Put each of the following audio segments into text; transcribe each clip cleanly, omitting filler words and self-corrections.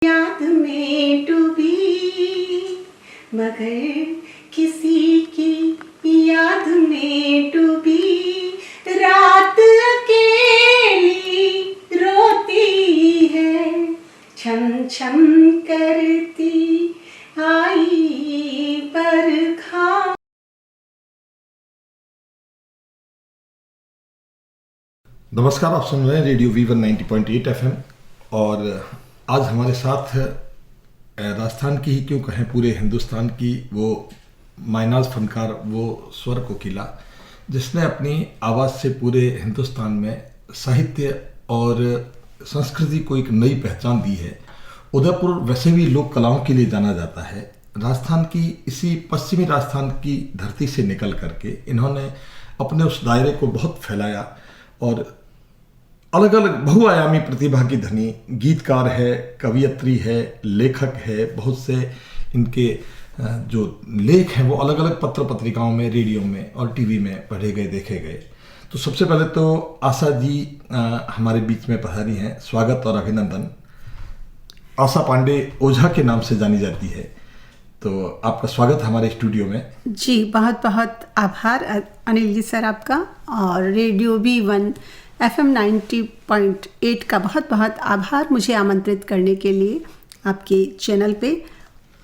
याद में डूबी मगर किसी की याद में डूबी रात अकेली रोती है छम छम करती आई बरखा। नमस्कार, आप सुन रहे हैं रेडियो V1 90.8 FM और आज हमारे साथ राजस्थान की ही क्यों कहें पूरे हिंदुस्तान की वो मायनाज फनकार, वो स्वर कोकिला जिसने अपनी आवाज़ से पूरे हिंदुस्तान में साहित्य और संस्कृति को एक नई पहचान दी है। उदयपुर वैसे भी लोक कलाओं के लिए जाना जाता है। राजस्थान की इसी पश्चिमी राजस्थान की धरती से निकल करके इन्होंने अपने उस दायरे को बहुत फैलाया और अलग अलग बहुआयामी प्रतिभा की धनी गीतकार है, कवियत्री है, लेखक है। बहुत से इनके जो लेख हैं वो अलग अलग पत्र पत्रिकाओं में, रेडियो में और टीवी में पढ़े गए, देखे गए। तो सबसे पहले तो आशा जी हमारे बीच में पधारी हैं। स्वागत और अभिनंदन। आशा पांडे ओझा के नाम से जानी जाती है, तो आपका स्वागत हमारे स्टूडियो में। जी बहुत बहुत आभार अनिल जी सर आपका, और रेडियो V1 FM 90.8 का बहुत बहुत आभार मुझे आमंत्रित करने के लिए आपके चैनल पे।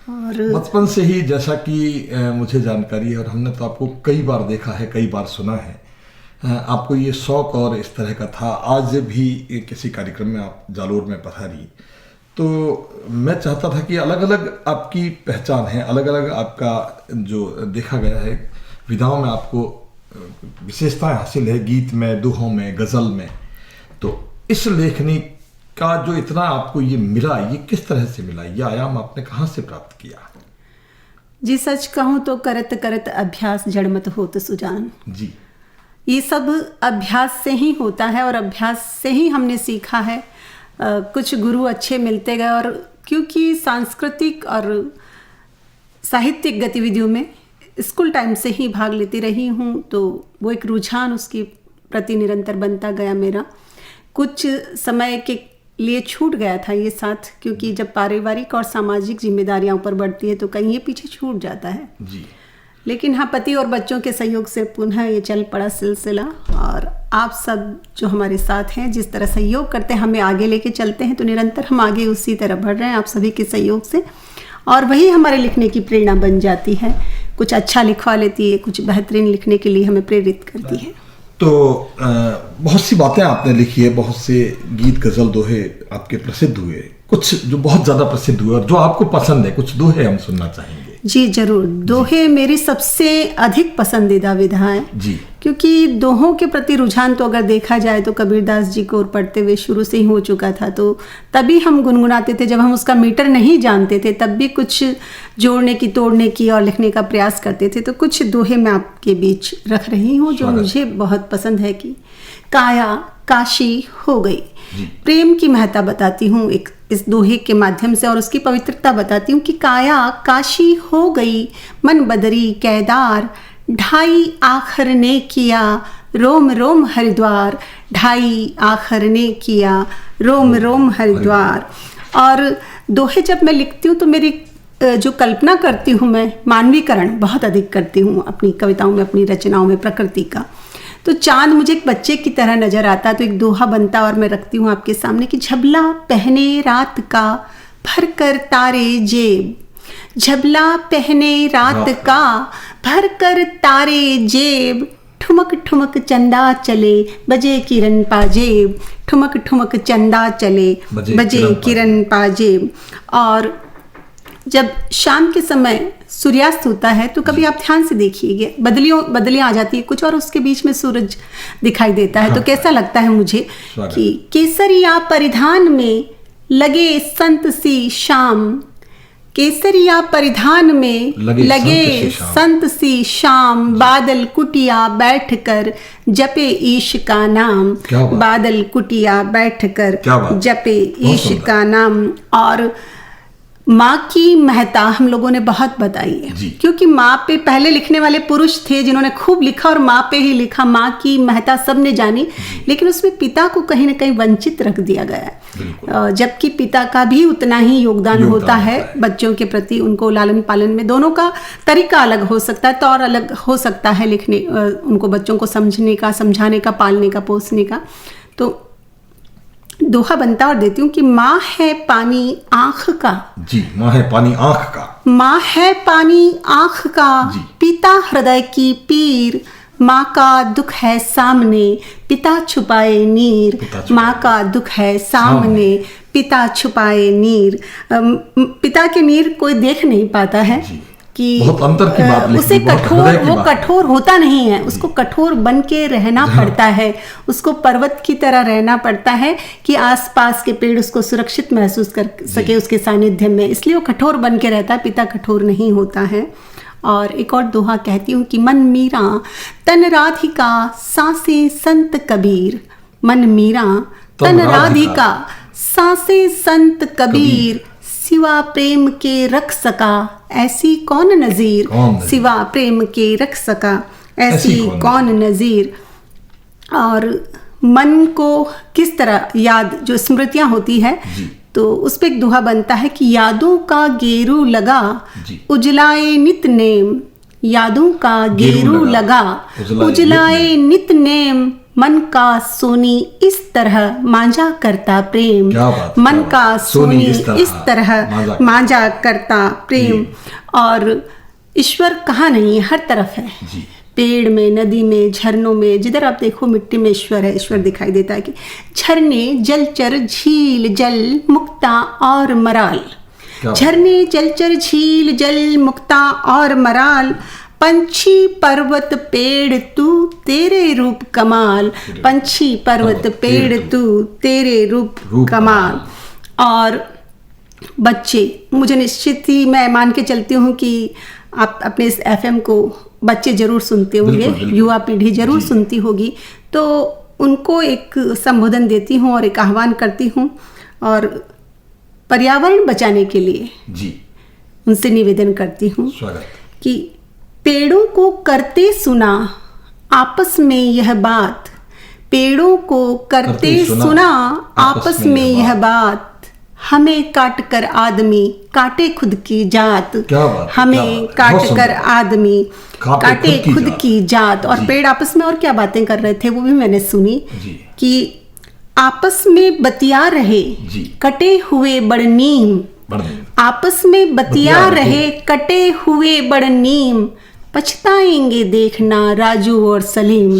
और बचपन से ही जैसा कि मुझे जानकारी है और हमने तो आपको कई बार देखा है, कई बार सुना है, आपको ये शौक और इस तरह का था। आज भी किसी कार्यक्रम में आप जालोर में पधारी, तो मैं चाहता था कि अलग अलग आपकी पहचान है, अलग अलग आपका जो देखा गया है विधाओं में आपको विशेषताएं हासिल है, गीत में, दोहों में, गज़ल में। तो इस लेखनी का जो इतना आपको ये मिला, ये किस तरह से मिला? ये आयाम आपने कहाँ से प्राप्त किया? जी सच कहूँ तो करत करत अभ्यास जड़मत होत सुजान जी, ये सब अभ्यास से ही होता है और अभ्यास से ही हमने सीखा है। कुछ गुरु अच्छे मिलते गए और क्योंकि सांस्कृतिक और साहित्यिक गतिविधियों में स्कूल टाइम से ही भाग लेती रही हूँ, तो वो एक रुझान उसके प्रति निरंतर बनता गया मेरा। कुछ समय के लिए छूट गया था ये साथ, क्योंकि जब पारिवारिक और सामाजिक जिम्मेदारियां ऊपर बढ़ती है तो कहीं ये पीछे छूट जाता है जी। लेकिन हाँ, पति और बच्चों के सहयोग से पुनः ये चल पड़ा सिलसिला। और आप सब जो हमारे साथ हैं, जिस तरह सहयोग करते हैं, हमें आगे लेके चलते हैं, तो निरंतर हम आगे उसी तरह बढ़ रहे हैं आप सभी के सहयोग से, और वही हमारे लिखने की प्रेरणा बन जाती है। कुछ अच्छा लिखवा लेती है, कुछ बेहतरीन लिखने के लिए हमें प्रेरित करती है। तो बहुत सी बातें आपने लिखी है, बहुत से गीत, गज़ल, दोहे आपके प्रसिद्ध हुए, कुछ जो बहुत ज़्यादा प्रसिद्ध हुए और जो आपको पसंद है, कुछ दोहे हम सुनना चाहेंगे। जी जरूर। दोहे मेरी सबसे अधिक पसंदीदा विधा है जी, क्योंकि दोहों के प्रति रुझान तो अगर देखा जाए तो कबीरदास जी को पढ़ते हुए शुरू से ही हो चुका था, तो तभी हम गुनगुनाते थे। जब हम उसका मीटर नहीं जानते थे तब भी कुछ जोड़ने की, तोड़ने की और लिखने का प्रयास करते थे। तो कुछ दोहे मैं आपके बीच रख रही हूँ जो मुझे बहुत पसंद है। कि काया काशी हो गई, प्रेम की महत्ता बताती हूँ एक इस दोहे के माध्यम से, और उसकी पवित्रता बताती हूँ। कि काया काशी हो गई, मन बदरी केदार, ढाई आखर ने किया रोम रोम हरिद्वार, ढाई आखर ने किया रोम रोम हरिद्वार। और दोहे जब मैं लिखती हूँ तो मेरी जो कल्पना करती हूँ, मैं मानवीकरण बहुत अधिक करती हूँ अपनी कविताओं में, अपनी रचनाओं में प्रकृति का। तो चांद मुझे एक बच्चे की तरह नजर आता, तो एक दोहा बनता और मैं रखती हूँ आपके सामने। कि झबला पहने रात का भर कर तारे जेब, झबला पहने रात का भर कर तारे जेब, ठुमक ठुमक चंदा चले बजे किरण पाजेब, ठुमक ठुमक चंदा चले बजे किरण पाजेब। और जब शाम के समय सूर्यास्त होता है तो कभी आप ध्यान से देखिएगा, बदलियां आ जाती है कुछ और उसके बीच में सूरज दिखाई देता है। तो कैसा लगता है मुझे कि केसरिया परिधान में लगे संत सी शाम, केसरिया परिधान में लगे संत सी शाम, बादल कुटिया बैठकर जपे ईश का नाम, बादल कुटिया बैठकर जपे ईश का नाम। और माँ की महत्ता हम लोगों ने बहुत बताई जी। है, क्योंकि माँ पे पहले लिखने वाले पुरुष थे जिन्होंने खूब लिखा और माँ पे ही लिखा, माँ की महत्ता सबने जानी, लेकिन उसमें पिता को कहीं ना कहीं वंचित रख दिया गया है, जबकि पिता का भी उतना ही योगदान होता है बच्चों के प्रति, उनको लालन पालन में। दोनों का तरीका अलग हो सकता है, तौर अलग हो सकता है लिखने, उनको बच्चों को समझने का, समझाने का, पालने का, पोसने का। तो दोहा बनता और देती हूँ कि माँ है पानी आँख का। जी, माँ है पानी आँख का। माँ है पानी आँख का, पिता हृदय की पीर। माँ का दुख है सामने, पिता छुपाए नीर। माँ का दुख है सामने, पिता छुपाए नीर। पिता के नीर कोई देख नहीं पाता है कि बहुत अंतर की बात लिखी, उसे बहुत कठोर, हृदय की वो बात कठोर होता नहीं है, उसको कठोर बन के रहना पड़ता है, उसको पर्वत की तरह रहना पड़ता है कि आसपास के पेड़ उसको सुरक्षित महसूस कर सके उसके सानिध्य में, इसलिए वो कठोर बन के रहता है, पिता कठोर नहीं होता है। और एक और दोहा कहती हूँ कि मन मीरा तन राधिका, सांसें संत कबीर। मन मीरा तन राधिका, सांसें संत कबीर। सिवा प्रेम के रख सका ऐसी कौन नजीर। सिवा प्रेम के रख सका ऐसी कौन नजीर। और मन को किस तरह याद, जो स्मृतियां होती है, तो उस पे एक दोहा बनता है कि यादों का गेरू लगा, उजलाए नित नेम। यादों का गेरू लगा, उजलाए नित नेम। मन का सोनी इस तरह मांझा करता प्रेम। मन का सोनी इस तरह मांझा करता प्रेम। और ईश्वर कहाँ नहीं है, हर तरफ है, पेड़ में, नदी में, झरनों में, जिधर आप देखो मिट्टी में ईश्वर है। ईश्वर दिखाई देता है कि झरने, जलचर, झील, जल, मुक्ता और मराल। झरने, जलचर, झील, जल, मुक्ता और मराल। पंछी पर्वत पेड़ तू तेरे रूप कमाल। पंछी पर्वत पेड़ तू तेरे रूप कमाल। और बच्चे, मुझे निश्चित ही मैं मान के चलती हूँ कि आप अपने इस एफएम को बच्चे जरूर सुनते होंगे, युवा पीढ़ी जरूर सुनती होगी, तो उनको एक संबोधन देती हूँ और एक आह्वान करती हूँ, और पर्यावरण बचाने के लिए उनसे निवेदन करती हूँ कि पेड़ों को करते सुना आपस में यह बात। पेड़ों को करते सुना आपस में यह बात। हमें काट कर आदमी काटे खुद की जात। हमें काट कर आदमी काटे खुद की जात। और पेड़ आपस में और क्या बातें कर रहे थे वो भी मैंने सुनी कि आपस में बतिया रहे कटे हुए बड़ नीम। आपस में बतिया रहे कटे हुए बड़ नीम। पछताएंगे देखना राजू और सलीम।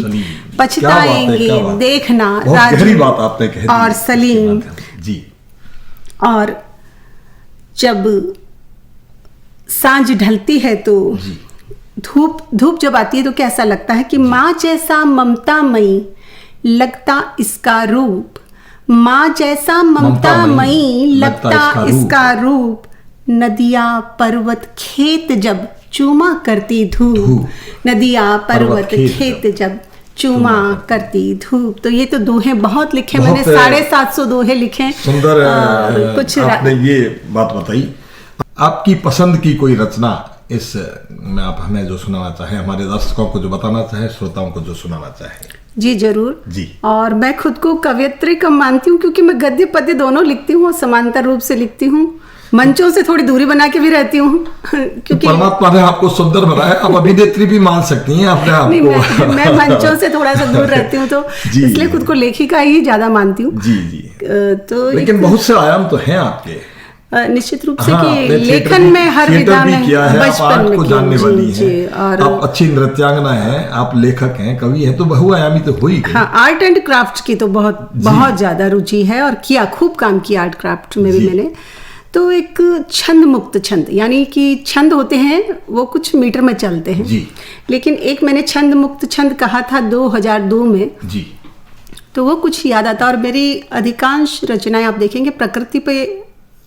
पछताएंगे देखना राजू और सलीम। और जब सांझ ढलती है तो धूप जब आती है तो कैसा लगता है कि माँ जैसा ममतामयी लगता इसका रूप। माँ जैसा ममतामयी लगता इसका रूप। नदिया पर्वत खेत जब चूमा करती धूप। नदिया पर्वत खेत जब चूमा करती धूप। तो ये तो दोहे बहुत लिखे मैंने, 750 दोहे लिखे। सुंदर कुछ आपने ये बात बताई। आपकी पसंद की कोई रचना इस में आप हमें जो सुनाना चाहे, हमारे दर्शकों को जो बताना चाहे, श्रोताओं को जो सुनाना चाहे? जी जरूर जी। और मैं खुद को कवयित्री कम मानती हूँ क्योंकि मैं गद्य पद्य दोनों लिखती हूँ और समांतर रूप से लिखती हूँ। मंचों से थोड़ी दूरी बना के भी रहती हूँ क्योंकि परमात्मा ने आपको सुंदर बनाया, आप अभिनेत्री भी मान सकती हैं अपने आप को। मैं मंचों से थोड़ा सा दूर रहती हूँ तो इसलिए खुद को लेखिका ही ज्यादा मानती हूँ। जी। तो लेकिन बहुत से आयाम तो हैं आपके निश्चित रूप से कि लेखन में हर विधा में बचपन में जानने वाली हैं और आप अच्छी नृत्यांगना हैं, आप लेखक हैं, कवि हैं, तो बहुआयामी तो हुई। हाँ, आर्ट एंड क्राफ्ट की तो बहुत ज्यादा रुचि है और किया, खूब काम किया आर्ट क्राफ्ट में भी मैंने। तो एक छंद मुक्त छंद, यानी कि छंद होते हैं वो कुछ मीटर में चलते हैं जी। लेकिन एक मैंने छंद मुक्त छंद कहा था 2002 में जी। तो वो कुछ याद आता। और मेरी अधिकांश रचनाएं आप देखेंगे प्रकृति पे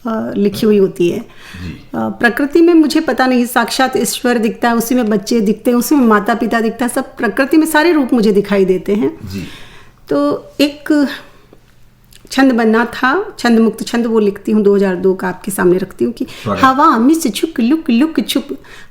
लिखी हुई होती है। प्रकृति में मुझे पता नहीं, साक्षात ईश्वर दिखता है, उसी में बच्चे दिखते हैं, उसी में माता पिता दिखता है, सब प्रकृति में सारे रूप मुझे दिखाई देते हैं। जी। तो एक छंद बनना था, छंद मुक्त छंद वो लिखती हूँ 2002 का आपके सामने रखती हूँ कि हवा मिस झुक लुक लुक छुप,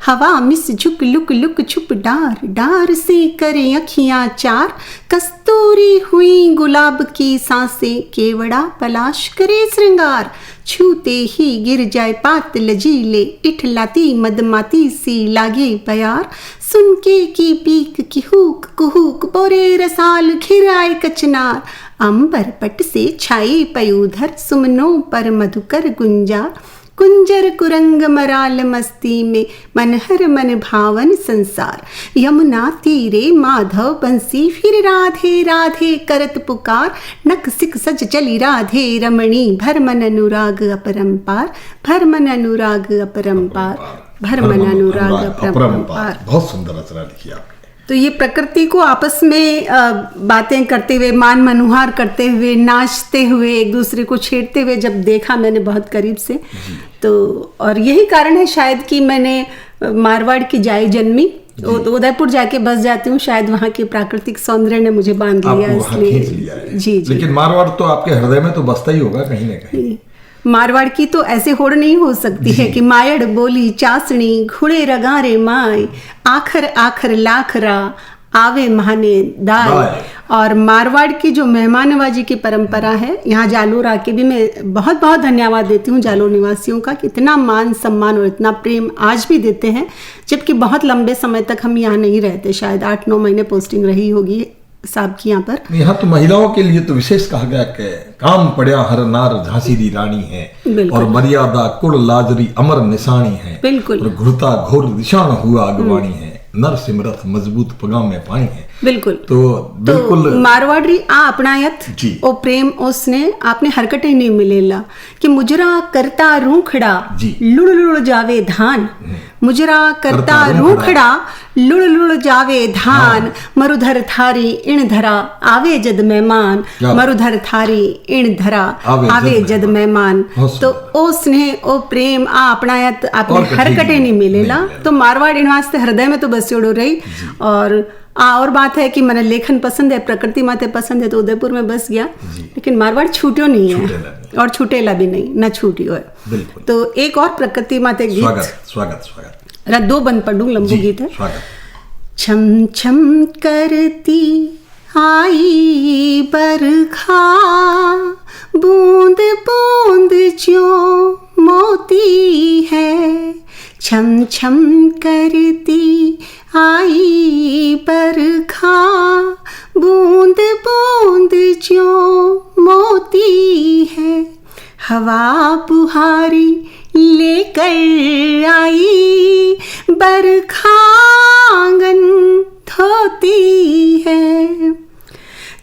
हवा मिस झुक लुक लुक छुप, डार डार से करे अखियाँ चार, कस्तूरी हुई गुलाब की सांसें, केवड़ा पलाश करे श्रृंगार, छूते ही गिर जाए पात लजीले, इठलाती मदमाती सी लागे प्यार, सुनके की पीक की हुक कुहुक, बोरे रसाल घिराए कचनार, अंबर पट से छाई पयूधर, सुमनों पर मधुकर गुंजार, कुंजर कुरंग मराल मस्ती में, मनहर मन भावन संसार, यमुना तीरे माधव बंसी, फिर राधे राधे करत पुकार, नक सिक सज चली राधे रमणी, भरमन अनुराग अपरंपार, भरमन अनुराग अपरंपार, भरमन अनुराग अपरंपार। बहुत सुंदर रचना लिखी आपने। तो ये प्रकृति को आपस में बातें करते हुए, मान मनुहार करते हुए, नाचते हुए, एक दूसरे को छेड़ते हुए जब देखा मैंने बहुत करीब से, तो और यही कारण है शायद कि मैंने मारवाड़ की जाई जन्मी, तो उदयपुर जाके बस जाती हूँ, शायद वहाँ के प्राकृतिक सौंदर्य ने मुझे बांध लिया, इसलिए जी। लेकिन मारवाड़ तो आपके हृदय में तो बसता ही होगा कहीं ना कहीं। मारवाड़ की तो ऐसे होड़ नहीं हो सकती है कि मायड़ बोली चासनी, घुड़े रगारे माय, आखर आखर लाखरा, आवे महाने दाय। और मारवाड़ की जो मेहमान नवाजी की परंपरा है, यहाँ जालोर आके भी मैं बहुत बहुत धन्यवाद देती हूँ जालोर निवासियों का, कितना मान सम्मान और इतना प्रेम आज भी देते हैं, जबकि बहुत लंबे समय तक हम यहाँ नहीं रहते, शायद 8-9 महीने पोस्टिंग रही होगी साहब की यहाँ पर। यहाँ तो महिलाओं के लिए तो विशेष कहा गया कि काम पड़िया हर नार झांसी दी रानी है, और मर्यादा कुड़ लाजरी अमर निशानी है, बिल्कुल, और घुरता घोर दिशान हुआ अगवानी है, नर सिमरत मजबूत पगाम में पानी है। बिल्कुल, तो बिल्कुल मारवाड़ी आ अपनायत ओ प्रेम ओ स्नेह आपने हरकटे नहीं मिलेला कि मुजरा करता रूखड़ा लुड़ लुड़ जावे धान, मुजरा करता रूखड़ा लुड़ लुड़ जावे धान, मरुधर थारी इण धरा आवे जद मेहमान, मरुधर थारी इण धरा आवे जद मेहमान। तो ओ स्नेह ओ प्रेम आ अपनायत आपने हरकटे नहीं मिलेला, तो मारवाड़ इन वास्ते हृदय में तो बस जोड़ो रही। और बात है कि मैंने लेखन पसंद है, प्रकृति माते पसंद है, तो उदयपुर में बस गया, लेकिन मारवाड़ छूटियो नहीं है और छूटेला भी नहीं, न छूटियो है। तो एक और प्रकृति माते गीत, स्वागत 2 बंद पढ़ूं, लंबू गीत है। छम छम करती आई बरखा, बूंद बूंद जो मोती है, छम छम करती आई बरखा, बूंद बूंद जो मोती है, हवा बुहारी लेकर आई, बरखा आंगन धोती है।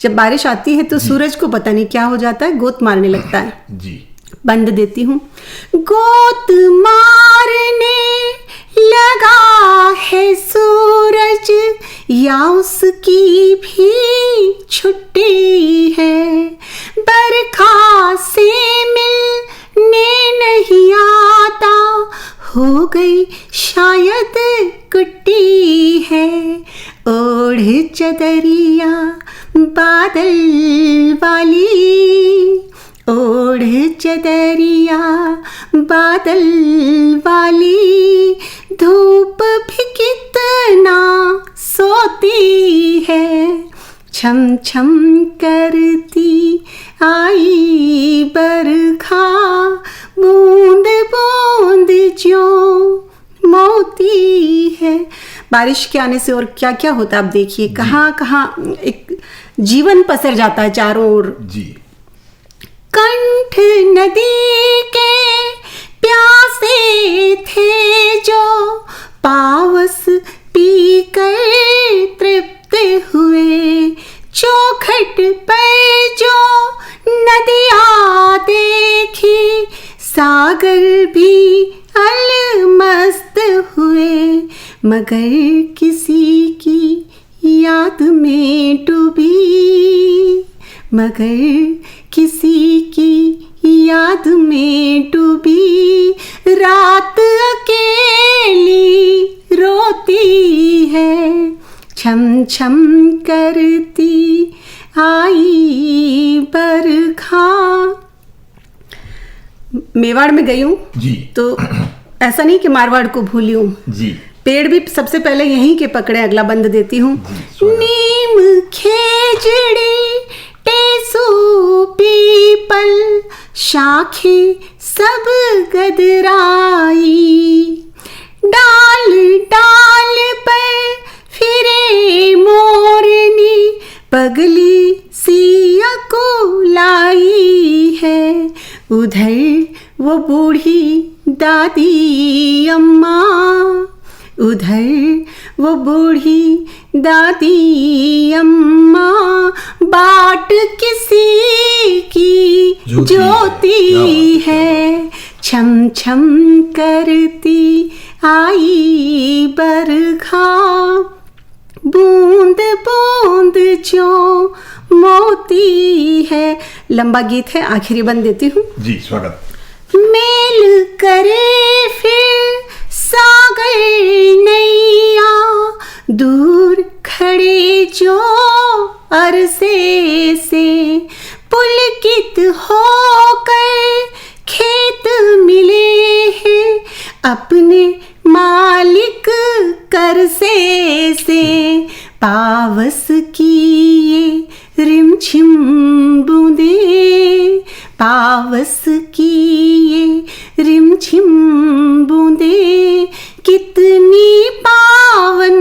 जब बारिश आती है तो सूरज को पता नहीं क्या हो जाता है, गोत मारने लगता है जी। बंद देती हूँ। गोत मारने लगा है सूरज, या उसकी भी छुट्टी है, बरखा से मिलने नहीं आता, हो गई शायद कुट्टी है, ओढ़ चदरिया बादल वाली, ओढ़ चदरिया बादल वाली, धूप भी कितना सोती है, छम छम करती आई बरखा, बूंद बूंद जो मोती है। बारिश के आने से और क्या क्या होता है आप देखिए, कहाँ कहाँ एक जीवन पसर जाता है चारों ओर जी। कंठ नदी के प्यासे थे जो, पावस पी कर तृप्त हुए, चौखट पर जो नदियाँ देखी, सागर भी अलमस्त हुए, मगर किसी की याद में डूबी, मगर किसी की याद में डूबी, रात अकेली रोती है, छम छम करती आई बरखा, मेवाड़ में गई हूँ जी तो ऐसा नहीं कि मारवाड़ को भूली हूँ। जी पेड़ भी सबसे पहले यहीं के पकड़े, अगला बंद देती हूँ। नीम खेजड़ी टेसू पीपल शाखे सब गदराई, डाल डाल पर फिरे मोरनी पगली सिया को लाई है। उधर वो बूढ़ी दादी अम्मा, उधर वो बूढ़ी दादी अम्मा, बाट किसी की ज्योति है। छम छम करती आई बरखा, बूंद बूंद जो मोती है। लंबा गीत है, आखिरी बंद देती हूँ। जी स्वागत। मेल करे फिर सागर नैया, दूर खड़े जो अरसे से, पुलकित होकर खेत मिले हैं अपने मालिक करसे से। पावस की ये रिमझिम बूंदे, पावस की ये रिमझिम बूंदे कितनी पावन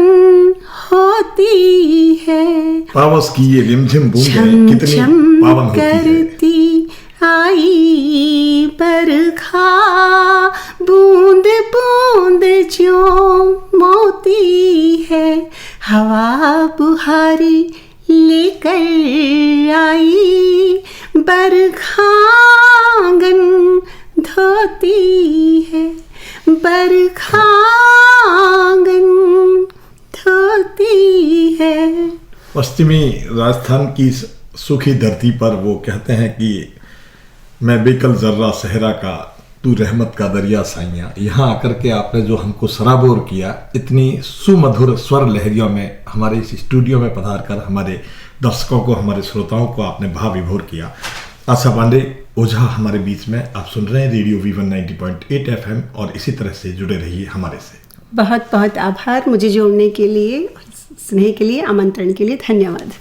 होती है। पावस की ये रिमझिम बूंदें कितनी पावन होती है। करती आई बरखा, बूंद बूंद जो मोती है। हवा बुहारी लेकर आई, बरखा आंगन धोती है, बरखा आंगन धोती है। पश्चिमी राजस्थान की सूखी धरती पर वो कहते हैं कि मैं बेकल जर्रा सहरा का, तू रहमत का दरिया साइया। यहाँ आकर के आपने जो हमको सराबोर किया, इतनी सुमधुर स्वर लहरियों में हमारे इस स्टूडियो में पधार कर हमारे दर्शकों को, हमारे श्रोताओं को आपने भाव विभोर किया। आशा पांडे ओझा हमारे बीच में, आप सुन रहे हैं रेडियो वीवन 90.8 FM और इसी तरह से जुड़े रहिए हमारे से। बहुत बहुत आभार मुझे जोड़ने के लिए, स्नेह के लिए, आमंत्रण के लिए धन्यवाद।